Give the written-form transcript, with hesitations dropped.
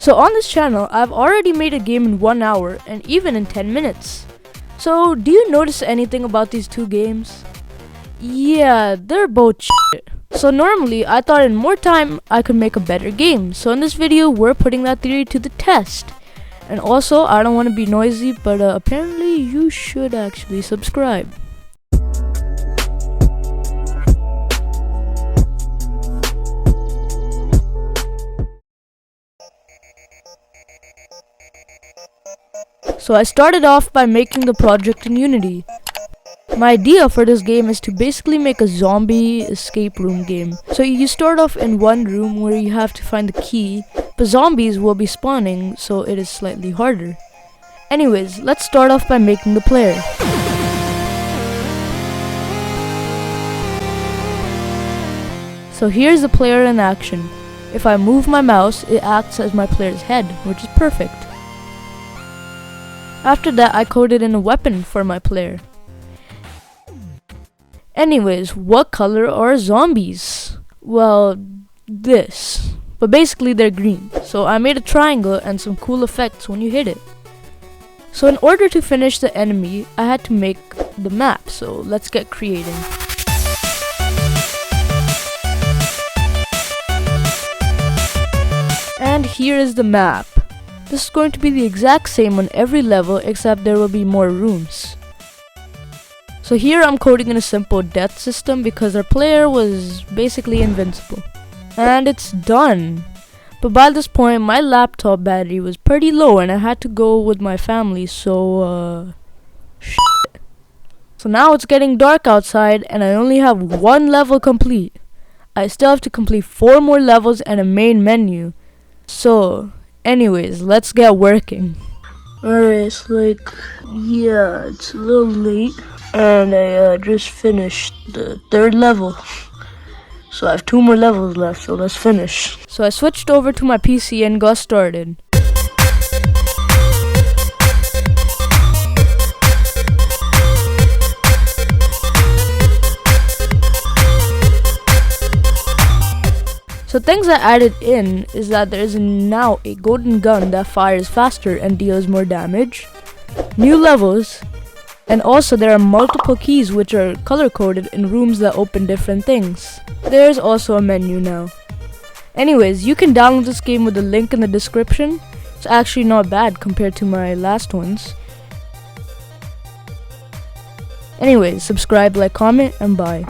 So on this channel, I've already made a game in 1 hour and even in 10 minutes. So do you notice anything about these two games? Yeah, they're both shit. So normally, I thought in more time, I could make a better game. So in this video, we're putting that theory to the test. And also, I don't want to be noisy, but apparently you should actually subscribe. So I started off by making the project in Unity. My idea for this game is to basically make a zombie escape room game. So you start off in one room where you have to find the key, but zombies will be spawning, so it is slightly harder. Anyways, let's start off by making the player. So here's the player in action. If I move my mouse, it acts as my player's head, which is perfect. After that, I coded in a weapon for my player. Anyways, what color are zombies? Well, this. But basically they're green. So I made a triangle and some cool effects when you hit it. So in order to finish the enemy, I had to make the map. So let's get creating. And here is the map. This is going to be the exact same on every level, except there will be more rooms. So here I'm coding in a simple death system because our player was basically invincible. And it's done. But by this point, my laptop battery was pretty low and I had to go with my family, so shit. So now it's getting dark outside and I only have 1 level complete. I still have to complete 4 more levels and a main menu. So anyways, let's get working. Alright, it's it's a little late. And I just finished the 3rd level. So I have 2 more levels left, so let's finish. So I switched over to my PC and got started. So things I added in is that there is now a golden gun that fires faster and deals more damage, new levels, and also there are multiple keys which are color coded in rooms that open different things. There's also a menu now. Anyways, you can download this game with the link in the description. It's actually not bad compared to my last ones. Anyways, subscribe, like, comment, and bye.